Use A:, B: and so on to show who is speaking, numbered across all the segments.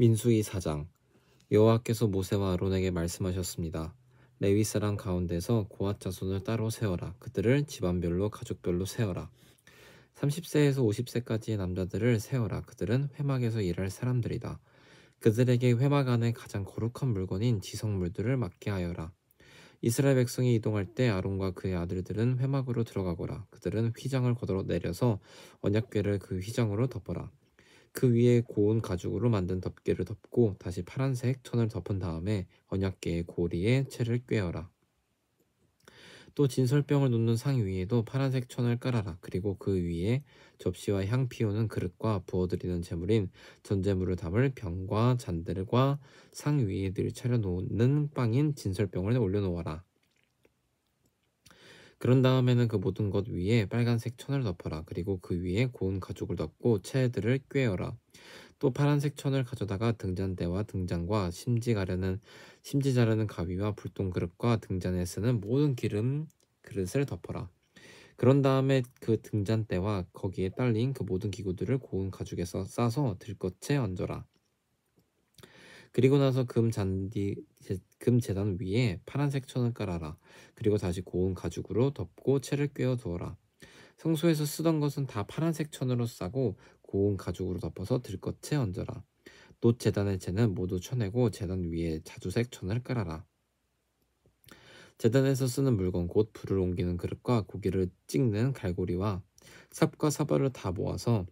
A: 민수기 4장. 여호와께서 모세와 아론에게 말씀하셨습니다. 레위 사람 가운데서 고핫 자손을 따로 세워라. 그들을 집안별로 가족별로 세워라. 30세에서 50세까지의 남자들을 세워라. 그들은 회막에서 일할 사람들이다. 그들에게 회막 안에 가장 거룩한 물건인 지성물들을 맡게 하여라. 이스라엘 백성이 이동할 때 아론과 그의 아들들은 회막으로 들어가거라. 그들은 휘장을 걷어내려서 언약궤를 그 휘장으로 덮어라. 그 위에 고운 가죽으로 만든 덮개를 덮고 다시 파란색 천을 덮은 다음에 언약궤의 고리에 채를 꿰어라. 또 진설병을 놓는 상 위에도 파란색 천을 깔아라. 그리고 그 위에 접시와 향 피우는 그릇과 부어드리는 제물인 전제물을 담을 병과 잔들과 상 위에 늘 차려놓는 빵인 진설병을 올려놓아라. 그런 다음에는 그 모든 것 위에 빨간색 천을 덮어라. 그리고 그 위에 고운 가죽을 덮고 채들을 꿰어라. 또 파란색 천을 가져다가 등잔대와 등잔과 심지 자르는 가위와 불똥 그릇과 등잔에 쓰는 모든 기름 그릇을 덮어라. 그런 다음에 그 등잔대와 거기에 딸린 그 모든 기구들을 고운 가죽에서 싸서 들것에 얹어라. 그리고 나서 금 제단 위에 파란색 천을 깔아라. 그리고 다시 고운 가죽으로 덮고 채를 꿰어 두어라. 성소에서 쓰던 것은 다 파란색 천으로 싸고 고운 가죽으로 덮어서 들것에 얹어라. 놋 제단의 채는 모두 쳐내고 제단 위에 자주색 천을 깔아라. 제단에서 쓰는 물건 곧 불을 옮기는 그릇과 고기를 찍는 갈고리와 삽과 사발을 다 모아서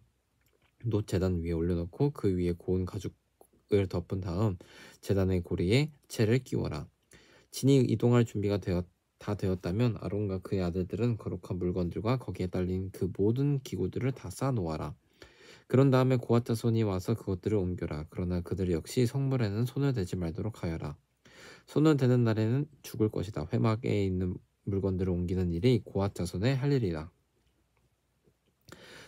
A: 놋 제단 위에 올려놓고 그 위에 고운 가죽을 덮은 다음 제단의 고리에 채를 끼워라. 진이 이동할 준비가 다 되었다면 아론과 그의 아들들은 거룩한 물건들과 거기에 딸린 그 모든 기구들을 다 쌓아놓아라. 그런 다음에 고핫 자손이 와서 그것들을 옮겨라. 그러나 그들 역시 성물에는 손을 대지 말도록 하여라. 손을 대는 날에는 죽을 것이다. 회막에 있는 물건들을 옮기는 일이 고핫 자손의 할 일이다.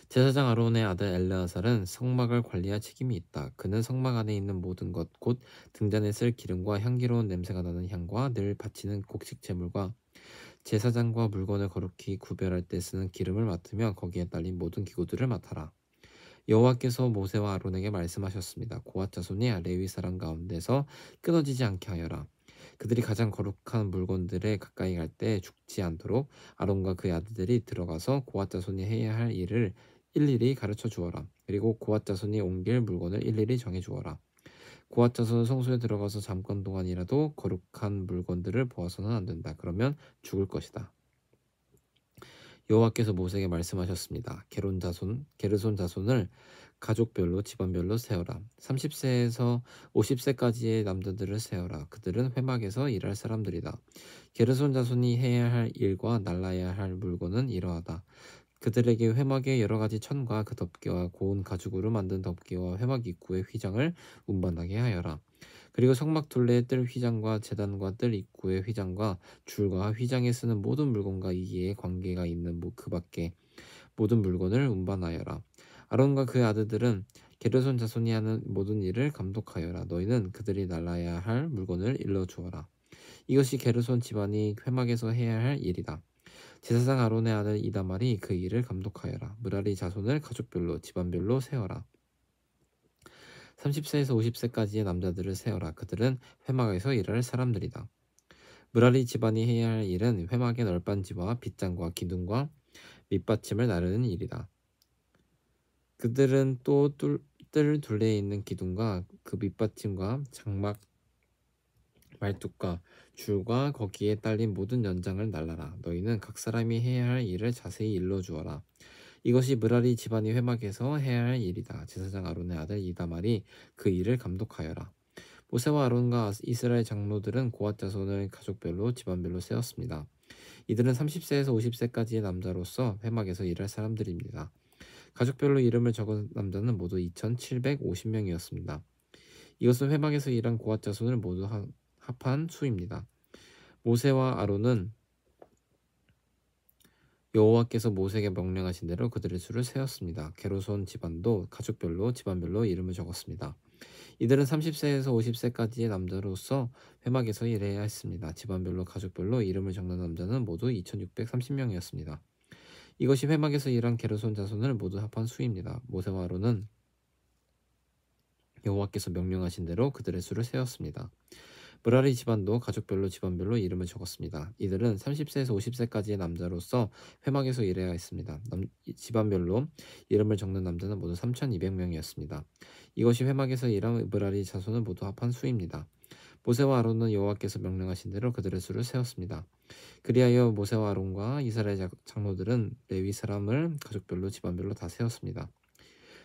A: 제사장 아론의 아들 엘르아살은 성막을 관리할 책임이 있다. 그는 성막 안에 있는 모든 것, 곧 등잔에 쓸 기름과 향기로운 냄새가 나는 향과 늘 바치는 곡식 제물과 제사장과 물건을 거룩히 구별할 때 쓰는 기름을 맡으며 거기에 딸린 모든 기구들을 맡아라. 여호와께서 모세와 아론에게 말씀하셨습니다. 고핫 자손이 레위 사람 가운데서 끊어지지 않게 하여라. 그들이 가장 거룩한 물건들에 가까이 갈 때 죽지 않도록 아론과 그의 아들들이 들어가서 고핫 자손이 해야 할 일을 일일이 가르쳐 주어라. 그리고 고핫 자손이 옮길 물건을 일일이 정해 주어라. 고핫 자손은 성소에 들어가서 잠깐 동안이라도 거룩한 물건들을 보아서는 안 된다. 그러면 죽을 것이다. 여호와께서 모세에게 말씀하셨습니다. 게르손 자손을 가족별로 집안별로 세워라. 30세에서 50세까지의 남자들을 세워라. 그들은 회막에서 일할 사람들이다. 게르손 자손이 해야 할 일과 날라야 할 물건은 이러하다. 그들에게 회막의 여러 가지 천과 그 덮개와 고운 가죽으로 만든 덮개와 회막 입구의 휘장을 운반하게 하여라. 그리고 성막 둘레에 뜰 휘장과 제단과 뜰 입구의 휘장과 줄과 휘장에 쓰는 모든 물건과 이에 관계가 있는 그 밖에 모든 물건을 운반하여라. 아론과 그의 아들들은 게르손 자손이 하는 모든 일을 감독하여라. 너희는 그들이 날라야 할 물건을 일러주어라. 이것이 게르손 집안이 회막에서 해야 할 일이다. 제사장 아론의 아들 이다말이 그 일을 감독하여라. 므라리 자손을 가족별로 집안별로 세워라. 30세에서 50세까지의 남자들을 세워라. 그들은 회막에서 일할 사람들이다. 므라리 집안이 해야 할 일은 회막의 널빤지와 빗장과 기둥과 밑받침을 나르는 일이다. 그들은 또 뜰 둘레에 있는 기둥과 그 밑받침과 장막 말뚝과 줄과 거기에 딸린 모든 연장을 날라라. 너희는 각 사람이 해야 할 일을 자세히 일러주어라. 이것이 므라리 집안이 회막에서 해야 할 일이다. 제사장 아론의 아들 이다말이 그 일을 감독하여라. 모세와 아론과 이스라엘 장로들은 고핫 자손을 가족별로 집안별로 세웠습니다. 이들은 30세에서 50세까지의 남자로서 회막에서 일할 사람들입니다. 가족별로 이름을 적은 남자는 모두 2,750명이었습니다. 이것은 회막에서 일한 고핫 자손을 모두 합한 수입니다. 모세와 아론은 여호와께서 모세에게 명령하신 대로 그들의 수를 세웠습니다. 게르손 집안도 가족별로 집안별로 이름을 적었습니다. 이들은 30세에서 50세까지의 남자로서 회막에서 일해야 했습니다. 집안별로 가족별로 이름을 적는 남자는 모두 2,630명이었습니다. 이것이 회막에서 일한 게르손 자손을 모두 합한 수입니다. 모세와 아론은 여호와께서 명령하신 대로 그들의 수를 세었습니다. 므라리 집안도 가족별로 집안별로 이름을 적었습니다. 이들은 30세에서 50세까지의 남자로서 회막에서 일해야 했습니다. 집안별로 이름을 적는 남자는 모두 3,200명이었습니다. 이것이 회막에서 일한 므라리 자손은 모두 합한 수입니다. 모세와 아론은 여호와께서 명령하신 대로 그들의 수를 세웠습니다. 그리하여 모세와 아론과 이스라엘 장로들은 레위 사람을 가족별로 집안별로 다 세웠습니다.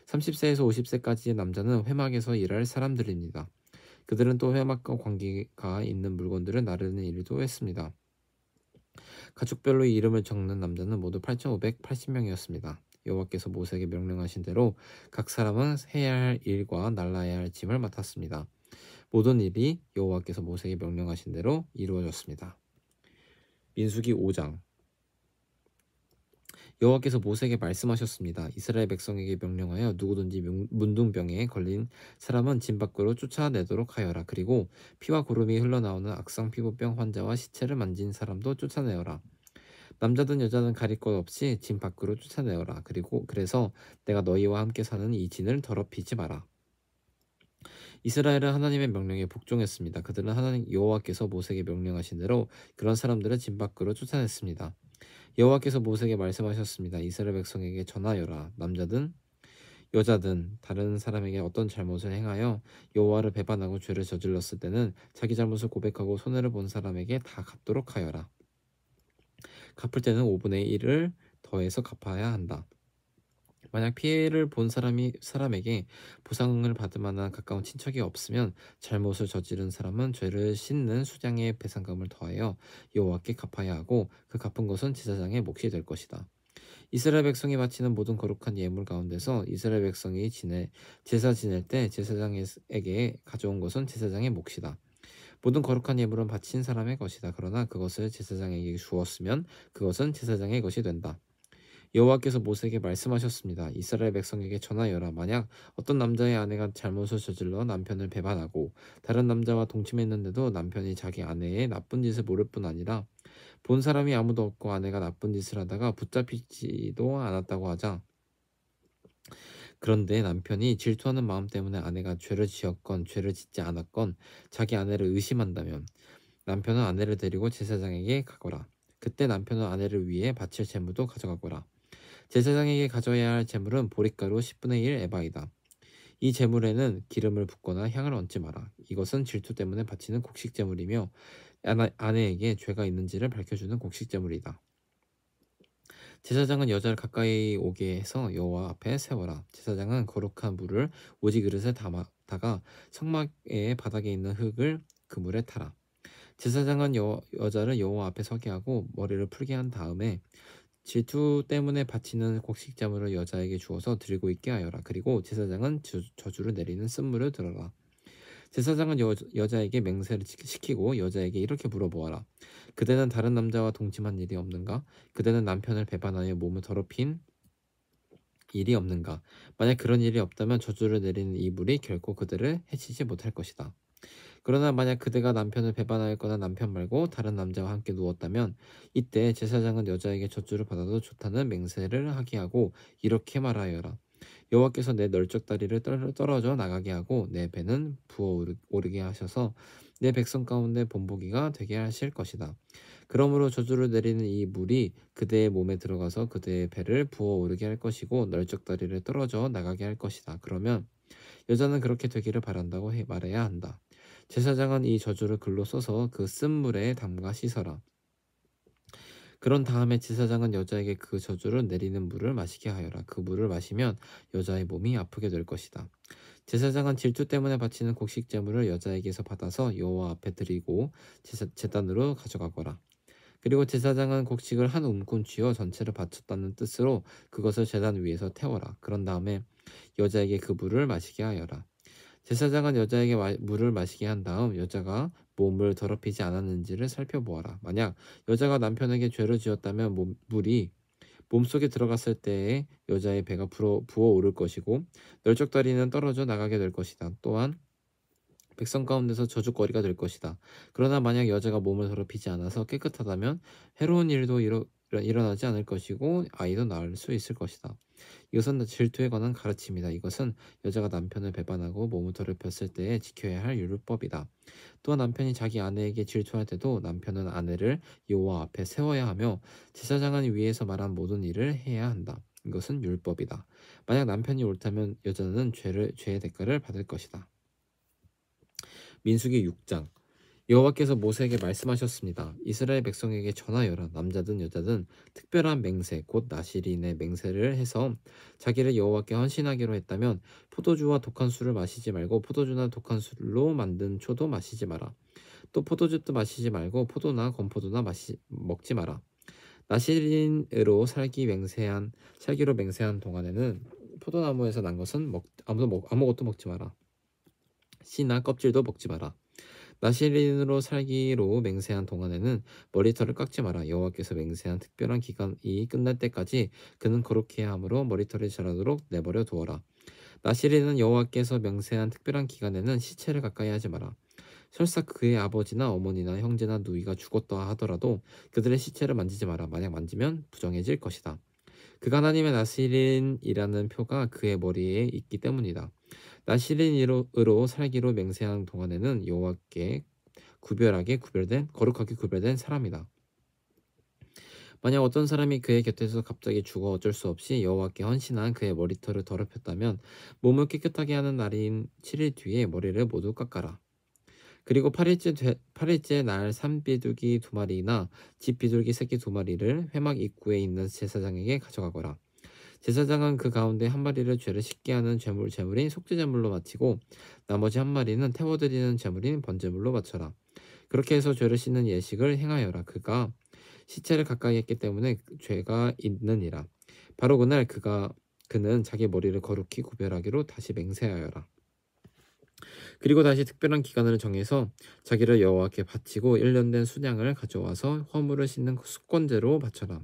A: 30세에서 50세까지의 남자는 회막에서 일할 사람들입니다. 그들은 또 회막과 관계가 있는 물건들을 나르는 일도 했습니다. 가족별로 이름을 적는 남자는 모두 8,580명이었습니다. 여호와께서 모세에게 명령하신 대로 각 사람은 해야 할 일과 날라야 할 짐을 맡았습니다. 모든 일이 여호와께서 모세에게 명령하신 대로 이루어졌습니다. 민수기 5장. 여호와께서 모세에게 말씀하셨습니다. 이스라엘 백성에게 명령하여 누구든지 문둥병에 걸린 사람은 진 밖으로 쫓아내도록 하여라. 그리고 피와 고름이 흘러나오는 악성 피부병 환자와 시체를 만진 사람도 쫓아내어라. 남자든 여자든 가릴 것 없이 진 밖으로 쫓아내어라. 그래서 내가 너희와 함께 사는 이 진을 더럽히지 마라. 이스라엘은 하나님의 명령에 복종했습니다. 그들은 하나님 여호와께서 모세에게 명령하신 대로 그런 사람들을 진 밖으로 쫓아냈습니다. 여호와께서 모세에게 말씀하셨습니다. 이스라엘 백성에게 전하여라. 남자든 여자든 다른 사람에게 어떤 잘못을 행하여 여호와를 배반하고 죄를 저질렀을 때는 자기 잘못을 고백하고 손해를 본 사람에게 다 갚도록 하여라. 갚을 때는 5분의 1을 더해서 갚아야 한다. 만약 피해를 본 사람에게 보상을 받을 만한 가까운 친척이 없으면 잘못을 저지른 사람은 죄를 씻는 수장의 배상금을 더하여 여호와께 갚아야 하고 그 갚은 것은 제사장의 몫이 될 것이다. 이스라엘 백성이 바치는 모든 거룩한 예물 가운데서 이스라엘 백성이 제사 지낼 때 제사장에게 가져온 것은 제사장의 몫이다. 모든 거룩한 예물은 바친 사람의 것이다. 그러나 그것을 제사장에게 주었으면 그것은 제사장의 것이 된다. 여호와께서 모세에게 말씀하셨습니다. 이스라엘 백성에게 전하여라. 만약 어떤 남자의 아내가 잘못을 저질러 남편을 배반하고 다른 남자와 동침했는데도 남편이 자기 아내의 나쁜 짓을 모를 뿐 아니라 본 사람이 아무도 없고 아내가 나쁜 짓을 하다가 붙잡히지도 않았다고 하자. 그런데 남편이 질투하는 마음 때문에 아내가 죄를 지었건 죄를 짓지 않았건 자기 아내를 의심한다면 남편은 아내를 데리고 제사장에게 가거라. 그때 남편은 아내를 위해 바칠 재물도 가져가거라. 제사장에게 가져야 할 재물은 보릿가루 10분의 1 에바이다. 이 재물에는 기름을 붓거나 향을 얹지 마라. 이것은 질투 때문에 바치는 곡식 재물이며 아내에게 죄가 있는지를 밝혀주는 곡식 재물이다. 제사장은 여자를 가까이 오게 해서 여호와 앞에 세워라. 제사장은 거룩한 물을 오지 그릇에 담아다가 성막의 바닥에 있는 흙을 그 물에 타라. 제사장은 여자를 여호와 앞에 서게 하고 머리를 풀게 한 다음에 질투 때문에 바치는 곡식자물을 여자에게 주어서 들고 있게 하여라. 그리고 제사장은 저주를 내리는 쓴물을 들어라. 제사장은 여자에게 맹세를 시키고 여자에게 이렇게 물어보아라. 그대는 다른 남자와 동침한 일이 없는가? 그대는 남편을 배반하여 몸을 더럽힌 일이 없는가? 만약 그런 일이 없다면 저주를 내리는 이 물이 결코 그들을 해치지 못할 것이다. 그러나 만약 그대가 남편을 배반하였거나 남편 말고 다른 남자와 함께 누웠다면 이때 제사장은 여자에게 저주를 받아도 좋다는 맹세를 하게 하고 이렇게 말하여라. 여호와께서 내 널쩍다리를 떨어져 나가게 하고 내 배는 부어오르게 하셔서 내 백성 가운데 본보기가 되게 하실 것이다. 그러므로 저주를 내리는 이 물이 그대의 몸에 들어가서 그대의 배를 부어오르게 할 것이고 널쩍다리를 떨어져 나가게 할 것이다. 그러면 여자는 그렇게 되기를 바란다고 말해야 한다. 제사장은 이 저주를 글로 써서 그 쓴 물에 담가 씻어라. 그런 다음에 제사장은 여자에게 그 저주를 내리는 물을 마시게 하여라. 그 물을 마시면 여자의 몸이 아프게 될 것이다. 제사장은 질투 때문에 바치는 곡식 제물을 여자에게서 받아서 여호와 앞에 드리고 제단으로 가져가거라. 그리고 제사장은 곡식을 한 움큼 쥐어 전체를 바쳤다는 뜻으로 그것을 제단 위에서 태워라. 그런 다음에 여자에게 그 물을 마시게 하여라. 제사장은 여자에게 물을 마시게 한 다음 여자가 몸을 더럽히지 않았는지를 살펴보아라. 만약 여자가 남편에게 죄를 지었다면 물이 몸속에 들어갔을 때에 여자의 배가 부어오를 것이고 널쩍다리는 떨어져 나가게 될 것이다. 또한 백성 가운데서 저주거리가 될 것이다. 그러나 만약 여자가 몸을 더럽히지 않아서 깨끗하다면 해로운 일도 일어나지 않을 것이고 아이도 낳을 수 있을 것이다. 이것은 질투에 관한 가르침이다. 이것은 여자가 남편을 배반하고 몸을 더럽혔을 때에 지켜야 할 율법이다. 또한 남편이 자기 아내에게 질투할 때도 남편은 아내를 여호와 앞에 세워야 하며 제사장은 위에서 말한 모든 일을 해야 한다. 이것은 율법이다. 만약 남편이 옳다면 여자는 죄의 대가를 받을 것이다. 민수기 6장. 여호와께서 모세에게 말씀하셨습니다. 이스라엘 백성에게 전하여라. 남자든 여자든 특별한 맹세 곧 나실인의 맹세를 해서 자기를 여호와께 헌신하기로 했다면 포도주와 독한 술을 마시지 말고 포도주나 독한 술로 만든 초도 마시지 마라. 또 포도주도 마시지 말고 포도나 건포도나 먹지 마라. 나실인으로 살기로 맹세한 동안에는 포도나무에서 난 것은 아무것도 먹지 마라. 씨나 껍질도 먹지 마라. 나실인으로 살기로 맹세한 동안에는 머리털을 깎지 마라. 여호와께서 맹세한 특별한 기간이 끝날 때까지 그는 거룩해야 하므로 머리털이 자라도록 내버려 두어라. 나실인은 여호와께서 맹세한 특별한 기간에는 시체를 가까이 하지 마라. 설사 그의 아버지나 어머니나 형제나 누이가 죽었다 하더라도 그들의 시체를 만지지 마라. 만약 만지면 부정해질 것이다. 그가 하나님의 나실인이라는 표가 그의 머리에 있기 때문이다. 나실인으로 살기로 맹세한 동안에는 여호와께 거룩하게 구별된 사람이다. 만약 어떤 사람이 그의 곁에서 갑자기 죽어 어쩔 수 없이 여호와께 헌신한 그의 머리털을 더럽혔다면 몸을 깨끗하게 하는 날인 7일 뒤에 머리를 모두 깎아라. 그리고 8일째 날 산비둘기 2마리나 집비둘기 새끼 2마리를 회막 입구에 있는 제사장에게 가져가거라. 제사장은 그 가운데 1마리를 죄를 씻게 하는 제물인 속죄제물로 바치고 나머지 1마리는 태워드리는 제물인 번제물로 바쳐라. 그렇게 해서 죄를 씻는 예식을 행하여라. 그가 시체를 가까이 했기 때문에 죄가 있느니라. 바로 그날 그는 자기 머리를 거룩히 구별하기로 다시 맹세하여라. 그리고 다시 특별한 기간을 정해서 자기를 여호와께 바치고 1년 된 수량을 가져와서 허물을 씻는 숙건제로 바쳐라.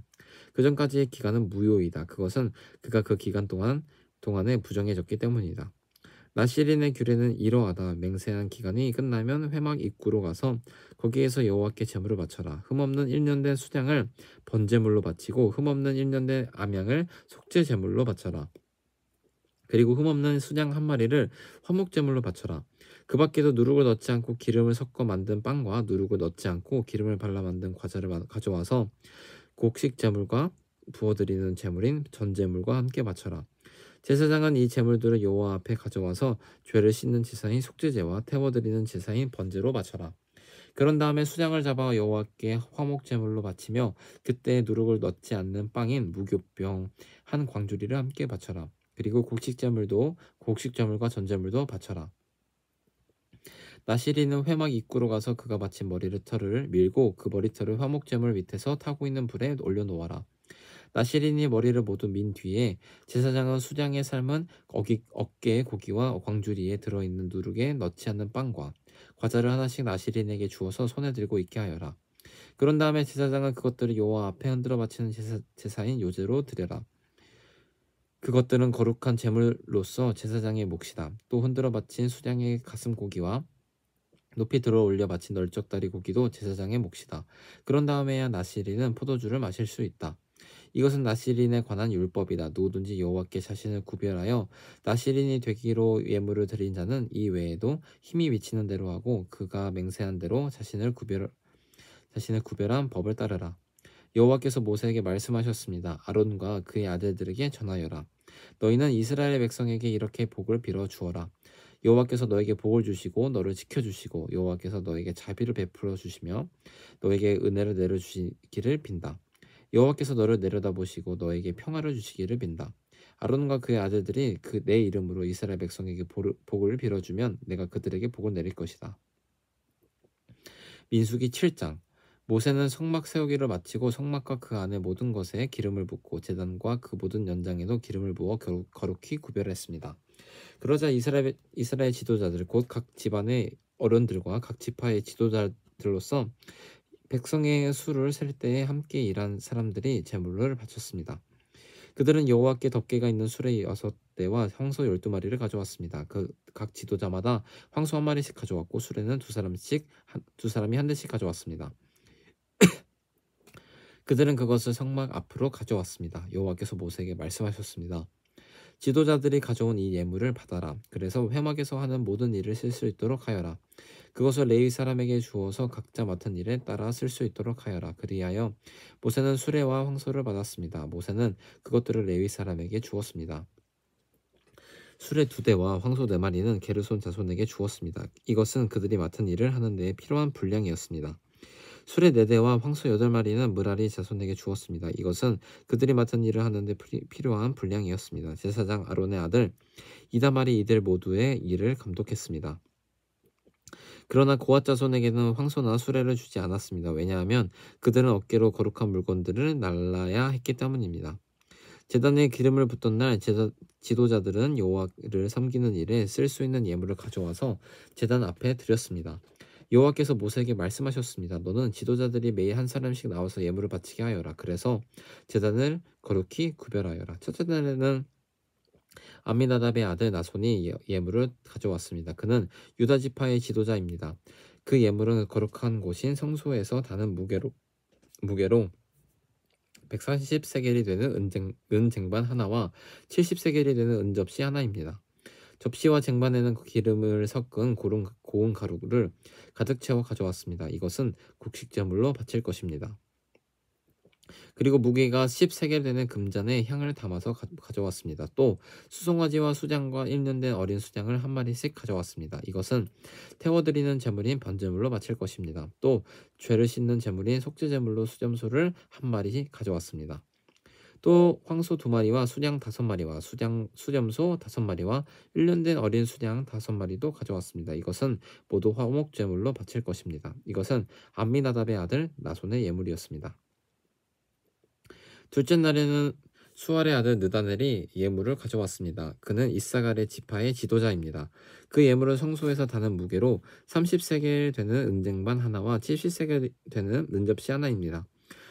A: 그 전까지의 기간은 무효이다. 그것은 그가 그 기간 동안에 부정해졌기 때문이다. 나실인의 규례는 이러하다. 맹세한 기간이 끝나면 회막 입구로 가서 거기에서 여호와께 제물을 바쳐라. 흠없는 1년 된 수량을 번제물로 바치고 흠없는 1년 된 암양을 속죄 제물로 바쳐라. 그리고 흠없는 수양 1마리를 화목제물로 바쳐라. 그 밖에도 누룩을 넣지 않고 기름을 섞어 만든 빵과 누룩을 넣지 않고 기름을 발라 만든 과자를 가져와서 곡식제물과 부어드리는 제물인 전제물과 함께 바쳐라. 제사장은 이 제물들을 여호와 앞에 가져와서 죄를 씻는 제사인 속죄제와 태워드리는 제사인 번제로 바쳐라. 그런 다음에 수장을 잡아 여호와께 화목제물로 바치며 그때 누룩을 넣지 않는 빵인 무교병 한 광주리를 함께 바쳐라. 그리고 곡식제물과 전제물도 바쳐라. 나실인은 회막 입구로 가서 그가 바친 털을 밀고 그 머리털을 화목제물 밑에서 타고 있는 불에 올려놓아라. 나실인이 머리를 모두 민 뒤에 제사장은 수장에 삶은 어깨의 고기와 광주리에 들어있는 누룩에 넣지 않는 빵과 과자를 하나씩 나실인에게 주어서 손에 들고 있게 하여라. 그런 다음에 제사장은 그것들을 여호와 앞에 흔들어 바치는 제사인 요제로 드려라. 그것들은 거룩한 제물로서 제사장의 몫이다. 또 흔들어 바친 수장의 가슴 고기와 높이 들어 올려 바친 널쩍다리 고기도 제사장의 몫이다. 그런 다음에야 나실인은 포도주를 마실 수 있다. 이것은 나실인에 관한 율법이다. 누구든지 여호와께 자신을 구별하여 나실인이 되기로 예물을 드린 자는 이 외에도 힘이 미치는 대로 하고 그가 맹세한 대로 자신을 구별한 법을 따르라. 여호와께서 모세에게 말씀하셨습니다. 아론과 그의 아들들에게 전하여라. 너희는 이스라엘 백성에게 이렇게 복을 빌어 주어라. 여호와께서 너에게 복을 주시고 너를 지켜주시고 여호와께서 너에게 자비를 베풀어 주시며 너에게 은혜를 내려주시기를 빈다. 여호와께서 너를 내려다보시고 너에게 평화를 주시기를 빈다. 아론과 그의 아들들이 내 이름으로 이스라엘 백성에게 복을 빌어주면 내가 그들에게 복을 내릴 것이다. 민수기 7장. 모세는 성막 세우기를 마치고 성막과 그 안의 모든 것에 기름을 붓고 제단과 그 모든 연장에도 기름을 부어 거룩히 구별했습니다. 그러자 이스라엘 지도자들 곧 각 집안의 어른들과 각 지파의 지도자들로서 백성의 수를 셀 때에 함께 일한 사람들이 제물을 바쳤습니다. 그들은 여호와께 덮개가 있는 수레 6대와 황소 12마리를 가져왔습니다. 각 지도자마다 황소 1마리씩 가져왔고 수레는 두 사람이 한 대씩 가져왔습니다. 그들은 그것을 성막 앞으로 가져왔습니다. 여호와께서 모세에게 말씀하셨습니다. 지도자들이 가져온 이 예물을 받아라. 그래서 회막에서 하는 모든 일을 쓸 수 있도록 하여라. 그것을 레위 사람에게 주어서 각자 맡은 일에 따라 쓸 수 있도록 하여라. 그리하여 모세는 수레와 황소를 받았습니다. 모세는 그것들을 레위 사람에게 주었습니다. 수레 2대와 황소 4마리는 게르손 자손에게 주었습니다. 이것은 그들이 맡은 일을 하는 데에 필요한 분량이었습니다. 수레 4대와 황소 8마리는 므라리 자손에게 주었습니다. 이것은 그들이 맡은 일을 하는 데 필요한 분량이었습니다. 제사장 아론의 아들 이다말이 이들 모두의 일을 감독했습니다. 그러나 고앗 자손에게는 황소나 수레를 주지 않았습니다. 왜냐하면 그들은 어깨로 거룩한 물건들을 날라야 했기 때문입니다. 제단에 기름을 붓던 날 지도자들은 여호와를 섬기는 일에 쓸 수 있는 예물을 가져와서 제단 앞에 드렸습니다. 여호와께서 모세에게 말씀하셨습니다. 너는 지도자들이 매일 한 사람씩 나와서 예물을 바치게 하여라. 그래서 제단을 거룩히 구별하여라. 첫째 날에는 암미나답의 아들 나손이 예물을 가져왔습니다. 그는 유다 지파의 지도자입니다. 그 예물은 거룩한 곳인 성소에서 다는 무게로 140세겔이 되는 은쟁반 하나와 70세겔이 되는 은접시 하나입니다. 접시와 쟁반에는 기름을 섞은 고운 가루를 가득 채워 가져왔습니다. 이것은 곡식제물로 바칠 것입니다. 그리고 무게가 10세겔 되는 금잔에 향을 담아서 가져왔습니다. 또 수송아지와 수장과 1년 된 어린 수장을 한 마리씩 가져왔습니다. 이것은 태워드리는 제물인 번제물로 바칠 것입니다. 또 죄를 씻는 제물인 속죄제물로 수염소를 한 마리 가져왔습니다. 또 황소 2마리와 수양 5마리와 수염소 5마리와 1년 된 어린 수양 5마리도 가져왔습니다. 이것은 모두 화목제물로 바칠 것입니다. 이것은 암미나답의 아들 나손의 예물이었습니다. 둘째 날에는 수알의 아들 느다넬이 예물을 가져왔습니다. 그는 이사갈의 지파의 지도자입니다. 그 예물은 성소에서 다는 무게로 30세겔 되는 은쟁반 하나와 70세겔 되는 은접시 하나입니다.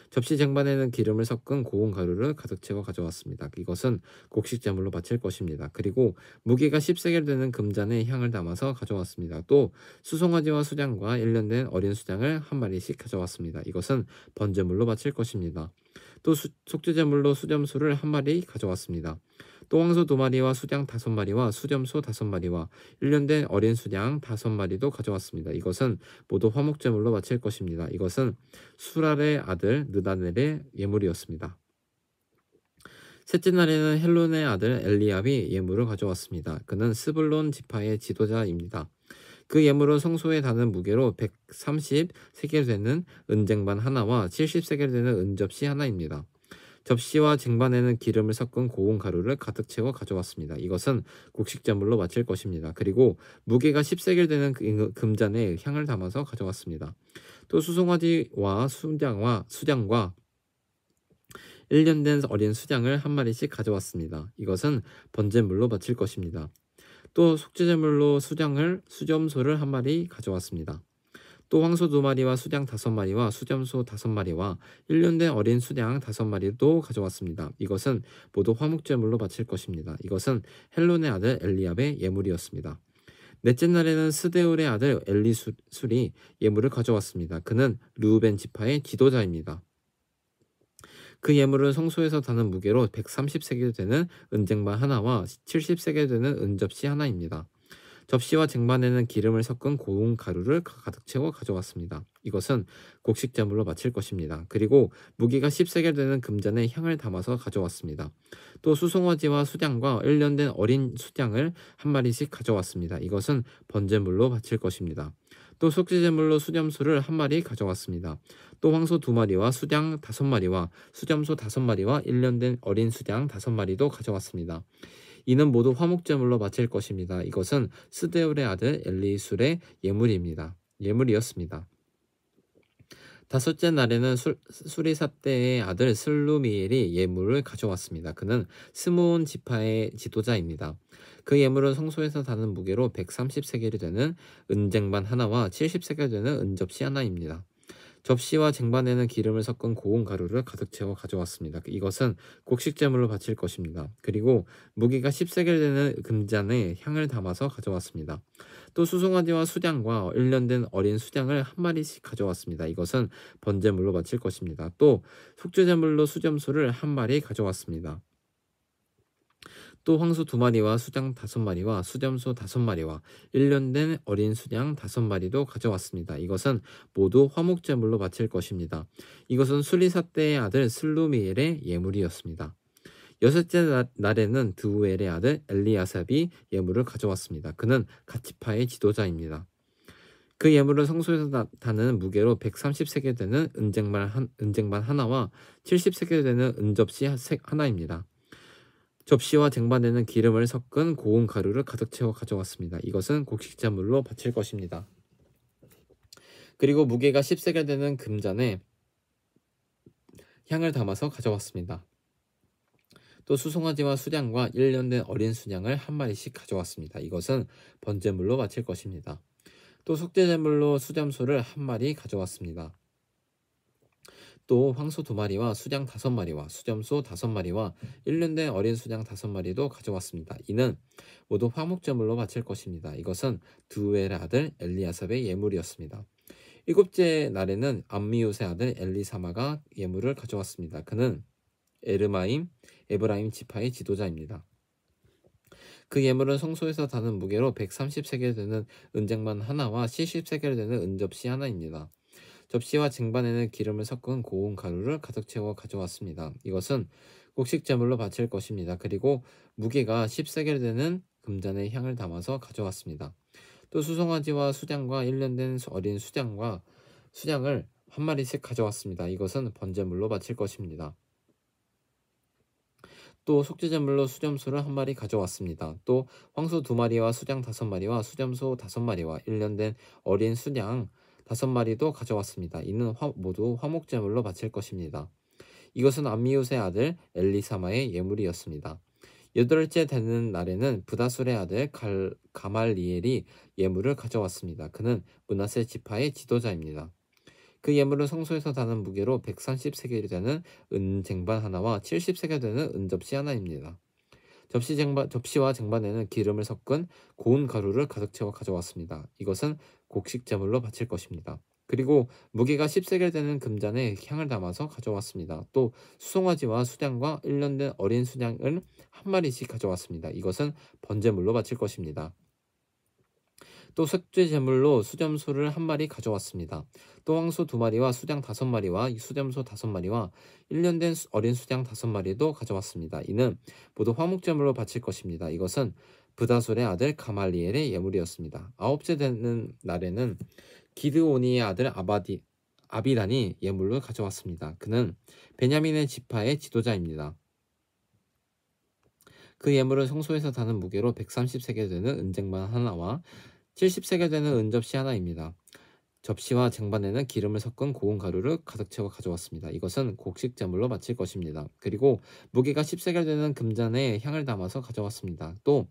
A: 접시 쟁반에는 기름을 섞은 고운 가루를 가득 채워 가져왔습니다. 이것은 곡식제물로 바칠 것입니다. 그리고 무게가 10세겔 되는 금잔에 향을 담아서 가져왔습니다. 또 수송아지와 수장과 1년 된 어린 수장을 한 마리씩 가져왔습니다. 이것은 번제물로 바칠 것입니다. 또 속죄제물로 수염소를 한 마리 가져왔습니다. 또 황소 2마리와 수장 5마리와 수염소 5마리와 1년 된 어린 수장 5마리도 가져왔습니다. 이것은 모두 화목제물로 바칠 것입니다. 이것은 수랄의 아들 느다넬의 예물이었습니다. 셋째 날에는 헬론의 아들 엘리압이 예물을 가져왔습니다. 그는 스불론 지파의 지도자입니다. 그 예물은 성소에 다는 무게로 130세겔 되는 은쟁반 하나와 70세겔 되는 은접시 하나입니다. 접시와 쟁반에는 기름을 섞은 고운 가루를 가득 채워 가져왔습니다. 이것은 곡식제물로 바칠 것입니다. 그리고 무게가 10세겔 되는 금잔에 향을 담아서 가져왔습니다. 또 수송아지와 수장과 1년 된 어린 수장을 한 마리씩 가져왔습니다. 이것은 번제물로 바칠 것입니다. 또 속죄제물로 수염소를 한 마리 가져왔습니다. 또 황소 2마리와 수장 5마리와 수염소 5마리와 1년 된 어린 수장 5마리도 가져왔습니다. 이것은 모두 화목제물로 바칠 것입니다. 이것은 헬론의 아들 엘리압의 예물이었습니다. 넷째 날에는 스데울의 아들 엘리술이 예물을 가져왔습니다. 그는 르우벤 지파의 지도자입니다. 그 예물은 성소에서 다는 무게로 130세겔 되는 은쟁반 하나와 70세겔 되는 은접시 하나입니다. 접시와 쟁반에는 기름을 섞은 고운 가루를 가득 채워 가져왔습니다. 이것은 곡식제물로 바칠 것입니다. 그리고 무게가 10세겔 되는 금잔에 향을 담아서 가져왔습니다. 또 수송아지와 수장과 1년 된 어린 수장을 한 마리씩 가져왔습니다. 이것은 번제물로 바칠 것입니다. 또 속죄제물로 수염소를 한 마리 가져왔습니다. 또 황소 2마리와 수장 5마리와 수염소 5마리와 1년 된 어린 수장 5마리도 가져왔습니다. 이는 모두 화목제물로 바칠 것입니다. 이것은 스데울의 아들 엘리술의 예물이었습니다. 다섯째 날에는 수리삽대의 아들 슬루미엘이 예물을 가져왔습니다. 그는 스므온 지파의 지도자입니다. 그 예물은 성소에서 다는 무게로 130세겔이 되는 은쟁반 하나와 70세겔 되는 은접시 하나입니다. 접시와 쟁반에는 기름을 섞은 고운 가루를 가득 채워 가져왔습니다. 이것은 곡식제물로 바칠 것입니다. 그리고 무게가 10세겔 되는 금잔에 향을 담아서 가져왔습니다. 또 수송아지와 수장과 1년 된 어린 수장을 한 마리씩 가져왔습니다. 이것은 번제물로 바칠 것입니다. 또 속죄제물로 수점소를 한 마리 가져왔습니다. 또 황소 2마리와 수장 5마리와 수점소 5마리와 1년 된 어린 수양 5마리도 가져왔습니다. 이것은 모두 화목제물로 바칠 것입니다. 이것은 수리사 때의 아들 슬루미엘의 예물이었습니다. 여섯째 날에는 드우엘의 아들 엘리아삽이 예물을 가져왔습니다. 그는 가치파의 지도자입니다. 그 예물은 성소에서 나타나는 무게로 130세겔 되는 은쟁반 하나와 70세겔 되는 은접시 하나입니다. 접시와 쟁반에는 기름을 섞은 고운 가루를 가득 채워 가져왔습니다. 이것은 곡식제물로 바칠 것입니다. 그리고 무게가 10세겔 되는 금잔에 향을 담아서 가져왔습니다. 또 수송아지와 수장과 1년 된 어린 수양을 한 마리씩 가져왔습니다. 이것은 번제물로 바칠 것입니다. 또 속죄제물로 수점소를 한 마리 가져왔습니다. 또 황소 2마리와 수장 5마리와 수점소 5마리와 1년 된 어린 수장 5마리도 가져왔습니다. 이는 모두 화목제물로 바칠 것입니다. 이것은 드우엘의 아들 엘리아삽의 예물이었습니다. 7째 날에는 암미옷의 아들 엘리사마가 예물을 가져왔습니다. 그는 에브라임 지파의 지도자입니다. 그 예물은 성소에서 다는 무게로 130세겔 되는 은쟁반 하나와 70세겔 되는 은접시 하나입니다. 접시와 쟁반에는 기름을 섞은 고운 가루를 가득 채워 가져왔습니다. 이것은 곡식제물로 바칠 것입니다. 그리고 무게가 10세겔 되는 금잔에 향을 담아서 가져왔습니다. 또 수송아지와 수장과 1년 된 어린 수장을 한 마리씩 가져왔습니다. 이것은 번제물로 바칠 것입니다. 또 속죄제물로 수점소를 한 마리 가져왔습니다. 또 황소 2마리와 수장 5마리와 수점소 5마리와 1년 된 어린 수양 5마리도 가져왔습니다. 이는 모두 화목제물로 바칠 것입니다. 이것은 암미웃의 아들 엘리사마의 예물이었습니다. 8째 되는 날에는 브다술의 아들 가말리엘이 예물을 가져왔습니다. 그는 므낫세 지파의 지도자입니다. 그 예물은 성소에서 다는 무게로 130세겔이 되는 은쟁반 하나와 70세겔 되는 은접시 하나입니다. 접시와 쟁반에는 기름을 섞은 고운 가루를 가득 채워 가져왔습니다. 이것은 곡식제물로 바칠 것입니다. 그리고 무게가 10세겔 되는 금잔에 향을 담아서 가져왔습니다. 또 수송아지와 수장과 1년 된 어린 수양을 한 마리씩 가져왔습니다. 이것은 번제물로 바칠 것입니다. 또 속죄제물로 수점소를 한 마리 가져왔습니다. 또 황소 2마리와 수장 5마리와 수점소 5마리와 1년 된 어린 수장 5마리도 가져왔습니다. 이는 모두 화목제물로 바칠 것입니다. 이것은 브다솔의 아들 가말리엘의 예물이었습니다. 9째 되는 날에는 기드오니의 아들 아비단이 예물로 가져왔습니다. 그는 베냐민의 지파의 지도자입니다. 그 예물은 성소에서 다는 무게로 130세겔 되는 은쟁반 하나와 70세겔 되는 은접시 하나입니다. 접시와 쟁반에는 기름을 섞은 고운 가루를 가득 채워 가져왔습니다. 이것은 곡식제물로 바칠 것입니다. 그리고 무게가 10세겔 되는 금잔에 향을 담아서 가져왔습니다. 또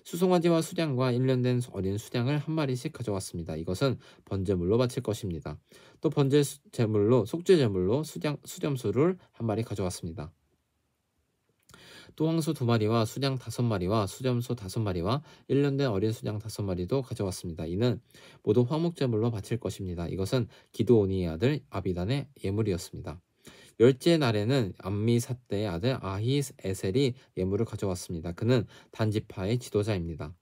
A: 수송아지와 수장과 1년 된 어린 수장을 한 마리씩 가져왔습니다. 이것은 번제물로 바칠 것입니다. 또 속죄제물로 수점소를 한 마리 가져왔습니다. 또 황소 2마리와 수장 5마리와 수점소 5마리와 1년 된 어린 수장 5마리도 가져왔습니다. 이는 모두 화목제물로 바칠 것입니다. 이것은 기드오니의 아들 아비단의 예물이었습니다. 10째 날에는 암미사대의 아들 아히에셀이 예물을 가져왔습니다. 그는 단지파의 지도자입니다.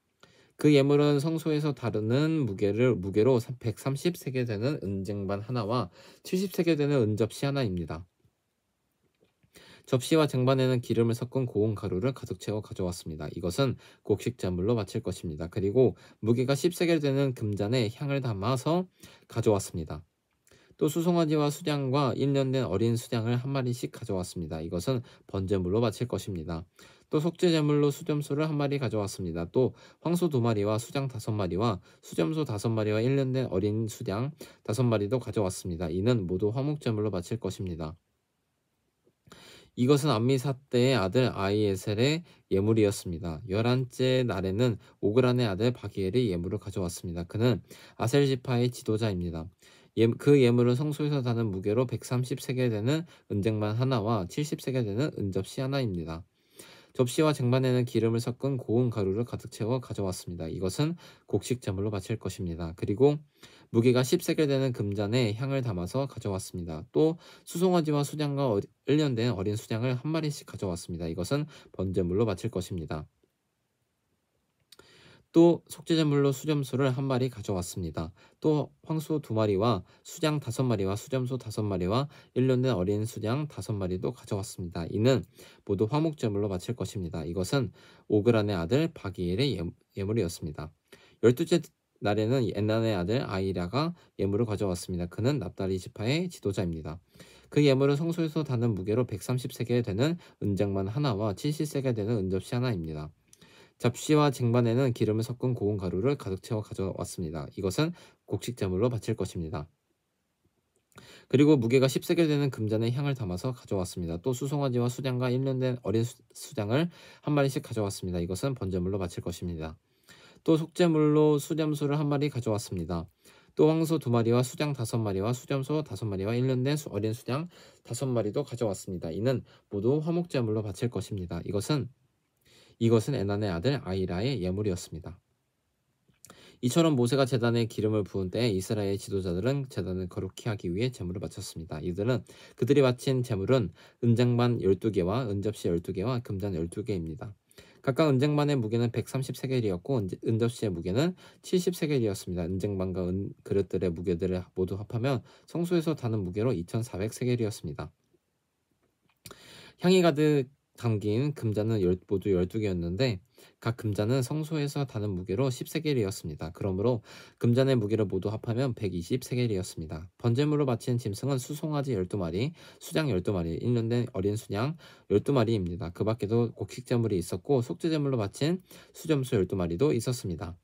A: 그 예물은 성소에서 다루는 무게로 130세겔 되는 은쟁반 하나와 70세겔 되는 은접시 하나입니다. 접시와 쟁반에는 기름을 섞은 고운 가루를 가득 채워 가져왔습니다. 이것은 곡식제물로 바칠 것입니다. 그리고 무게가 10세겔 되는 금잔에 향을 담아서 가져왔습니다. 또 수송아지와 수장과 1년 된 어린 수장을 한 마리씩 가져왔습니다. 이것은 번제물로 바칠 것입니다. 또 속죄제물로 수점소를 한 마리 가져왔습니다. 또 황소 2마리와 수장 5마리와 수점소 5마리와 1년 된 어린 수장 5마리도 가져왔습니다. 이는 모두 화목제물로 바칠 것입니다. 이것은 암미사대의 아들 아히에셀의 예물이었습니다. 11째 날에는 오그란의 아들 바기엘이 예물을 가져왔습니다. 그는 아셀지파의 지도자입니다. 그 예물은 성소에서 다는 무게로 130세겔 되는 은쟁반 하나와 70세겔 되는 은접시 하나입니다. 접시와 쟁반에는 기름을 섞은 고운 가루를 가득 채워 가져왔습니다. 이것은 곡식 제물로 바칠 것입니다. 그리고 무게가 10세겔 되는 금잔에 향을 담아서 가져왔습니다. 또 수송아지와 수장과 1년 된 어린 수장을 한 마리씩 가져왔습니다. 이것은 번제물로 바칠 것입니다. 또 속죄제물로 수염소를 한 마리 가져왔습니다. 또 황소 2마리와 수장 5마리와 수염소 5마리와 1년 된 어린 수장 5마리도 가져왔습니다. 이는 모두 화목제물로 바칠 것입니다. 이것은 오그란의 아들 바기엘의 예물이었습니다. 12째 날에는 엔난의 아들 아이라가 예물을 가져왔습니다. 그는 납달리 지파의 지도자입니다. 그 예물은 성소에서 다는 무게로 130세겔 되는 은장만 하나와 70세겔 되는 은접시 하나입니다. 접시와 쟁반에는 기름을 섞은 고운 가루를 가득 채워 가져왔습니다. 이것은 곡식제물로 바칠 것입니다. 그리고 무게가 10세겔 되는 금잔에 향을 담아서 가져왔습니다. 또 수송아지와 수장과 1년 된 어린 수장을 한 마리씩 가져왔습니다. 이것은 번제물로 바칠 것입니다. 또 속죄물로 수염소를 한 마리 가져왔습니다. 또 황소 2마리와 수장 5마리와 수염소 5마리와 1년 된 어린 수장 5마리도 가져왔습니다. 이는 모두 화목제물로 바칠 것입니다. 이것은 에난의 아들 아이라의 예물이었습니다. 이처럼 모세가 제단에 기름을 부은 때에 이스라엘 지도자들은 제단을 거룩히 하기 위해 제물을 바쳤습니다. 그들이 바친 제물은 은장반 12개와 은접시 12개와 금잔 12개입니다. 각각 은쟁반의 무게는 130세겔이었고 은접시의 무게는 70세겔이었습니다. 은쟁반과 그릇들의 무게들을 모두 합하면 성소에서 다는 무게로 2400세겔이었습니다. 향이 가득 담긴 금잔은 모두 12개였는데 각 금잔은 성소에서 다는 무게로 10세겔이었습니다. 그러므로 금잔의 무게를 모두 합하면 120세겔이었습니다. 번제물로 바친 짐승은 수송아지 12마리, 수장 12마리, 1년 된 어린 수양 12마리입니다. 그 밖에도 곡식제물이 있었고 속죄제물로 바친 수점소 12마리도 있었습니다.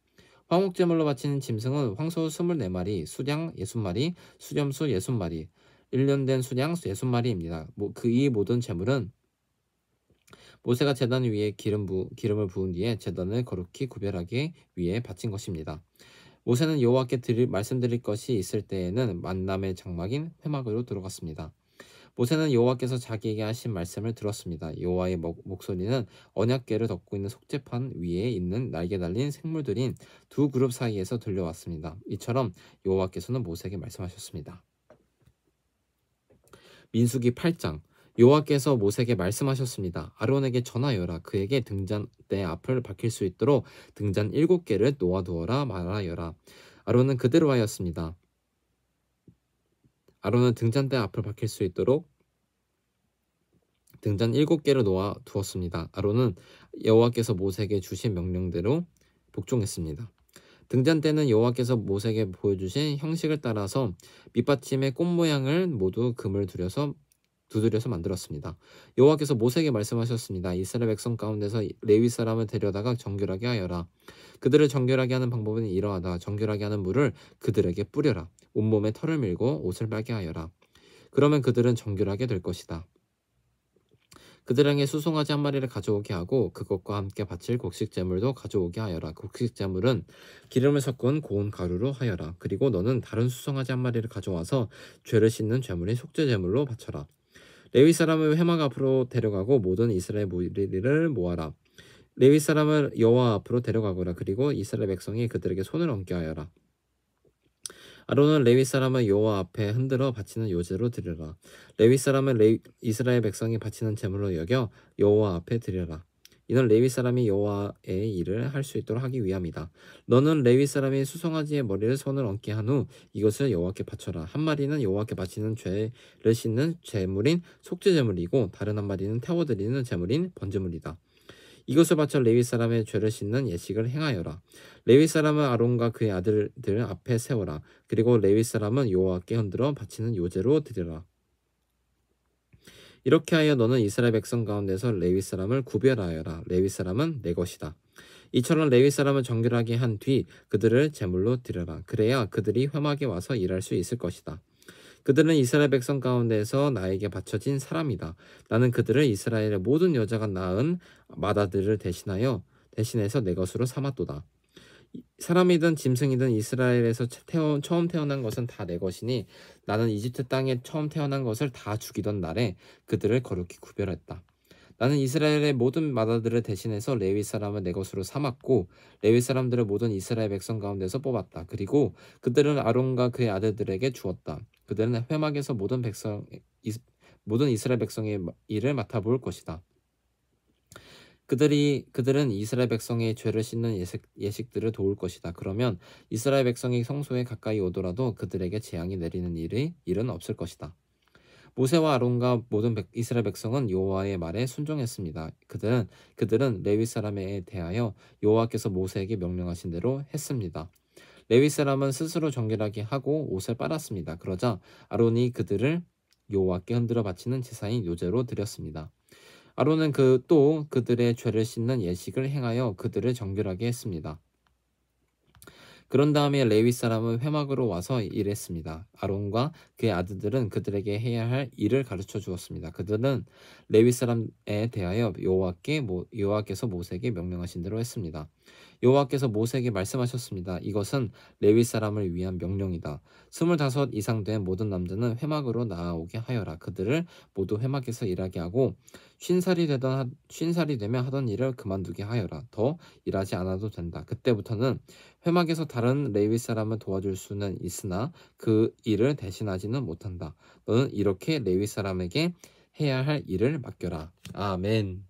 A: 화목제물로 바치는 짐승은 황소 24마리, 수양 60마리, 수점소 60마리, 1년 된 수양 60마리입니다. 이 모든 제물은 모세가 제단 위에 기름을 부은 뒤에 제단을 거룩히 구별하기 위해 바친 것입니다. 모세는 여호와께 말씀드릴 것이 있을 때에는 만남의 장막인 회막으로 들어갔습니다. 모세는 여호와께서 자기에게 하신 말씀을 들었습니다. 여호와의 목소리는 언약궤를 덮고 있는 속죄판 위에 있는 날개 달린 생물들인 두 그룹 사이에서 들려왔습니다. 이처럼 여호와께서는 모세에게 말씀하셨습니다. 민수기 8장 여호와께서 모세에게 말씀하셨습니다. 아론에게 전하여라. 그에게 등잔대 앞을 밝힐 수 있도록 등잔 7개를 놓아두어라 말하여라. 아론은 그대로 하였습니다. 아론은 등잔대 앞을 밝힐 수 있도록 등잔 7개를 놓아두었습니다. 아론은 여호와께서 모세에게 주신 명령대로 복종했습니다. 등잔대는 여호와께서 모세에게 보여주신 형식을 따라서 밑받침의 꽃 모양을 모두 금을 두드려서 만들었습니다. 여호와께서 모세에게 말씀하셨습니다. 이스라엘 백성 가운데서 레위 사람을 데려다가 정결하게 하여라. 그들을 정결하게 하는 방법은 이러하다. 정결하게 하는 물을 그들에게 뿌려라. 온몸에 털을 밀고 옷을 빨게 하여라. 그러면 그들은 정결하게 될 것이다. 그들에게 수송아지 한 마리를 가져오게 하고 그것과 함께 바칠 곡식제물도 가져오게 하여라. 곡식제물은 기름을 섞은 고운 가루로 하여라. 그리고 너는 다른 수송아지 한 마리를 가져와서 죄를 씻는 제물인 속죄제물로 바쳐라. 레위 사람을 회막 앞으로 데려가고 모든 이스라엘 무리를 모아라. 레위 사람을 여호와 앞으로 데려가거라. 그리고 이스라엘 백성이 그들에게 손을 얹게 하여라. 아론은 레위 사람을 여호와 앞에 흔들어 바치는 요제로 드려라. 레위 사람은 이스라엘 백성이 바치는 제물로 여겨 여호와 앞에 드려라. 이는 레위 사람이 여호와의 일을 할 수 있도록 하기 위함이다. 너는 레위 사람이 수송아지의 머리를 손을 얹게 한 후 이것을 여호와께 바쳐라. 한 마리는 여호와께 바치는 죄를 씻는 제물인 속죄제물이고 다른 한 마리는 태워드리는 제물인 번제물이다. 이것을 바쳐 레위 사람의 죄를 씻는 예식을 행하여라. 레위 사람은 아론과 그의 아들들 앞에 세워라. 그리고 레위 사람은 여호와께 흔들어 바치는 요제로 드려라. 이렇게 하여 너는 이스라엘 백성 가운데서 레위 사람을 구별하여라. 레위 사람은 내 것이다. 이처럼 레위 사람을 정결하게 한 뒤 그들을 제물로 드려라. 그래야 그들이 회막에 와서 일할 수 있을 것이다. 그들은 이스라엘 백성 가운데서 나에게 바쳐진 사람이다. 나는 그들을 이스라엘의 모든 여자가 낳은 맏아들을 대신해서 내 것으로 삼았도다. 사람이든 짐승이든 이스라엘에서 처음 태어난 것은 다 내 것이니 나는 이집트 땅에 처음 태어난 것을 다 죽이던 날에 그들을 거룩히 구별했다. 나는 이스라엘의 모든 맏아들을 대신해서 레위 사람을 내 것으로 삼았고 레위 사람들을 모든 이스라엘 백성 가운데서 뽑았다. 그리고 그들은 아론과 그의 아들들에게 주었다. 그들은 회막에서 모든 이스라엘 백성의 일을 맡아볼 것이다. 그들은 이스라엘 백성의 죄를 씻는 예식들을 도울 것이다. 그러면 이스라엘 백성이 성소에 가까이 오더라도 그들에게 재앙이 내리는 일은 없을 것이다. 모세와 아론과 모든 이스라엘 백성은 여호와의 말에 순종했습니다. 그들은 레위 사람에 대하여 여호와께서 모세에게 명령하신 대로 했습니다. 레위 사람은 스스로 정결하게 하고 옷을 빨았습니다. 그러자 아론이 그들을 여호와께 흔들어 바치는 제사인 요제로 드렸습니다. 아론은 또 그들의 죄를 씻는 예식을 행하여 그들을 정결하게 했습니다. 그런 다음에 레위 사람은 회막으로 와서 일했습니다. 아론과 그의 아들들은 그들에게 해야 할 일을 가르쳐 주었습니다. 그들은 레위 사람에 대하여 여호와께서 모세에게 명령하신 대로 했습니다. 여호와께서 모세에게 말씀하셨습니다. 이것은 레위 사람을 위한 명령이다. 25 이상 된 모든 남자는 회막으로 나아오게 하여라. 그들을 모두 회막에서 일하게 하고 50살이 되면 하던 일을 그만두게 하여라. 더 일하지 않아도 된다. 그때부터는 회막에서 다른 레위 사람을 도와줄 수는 있으나 그 일을 대신하지는 못한다. 너는 이렇게 레위 사람에게 해야 할 일을 맡겨라. 아멘.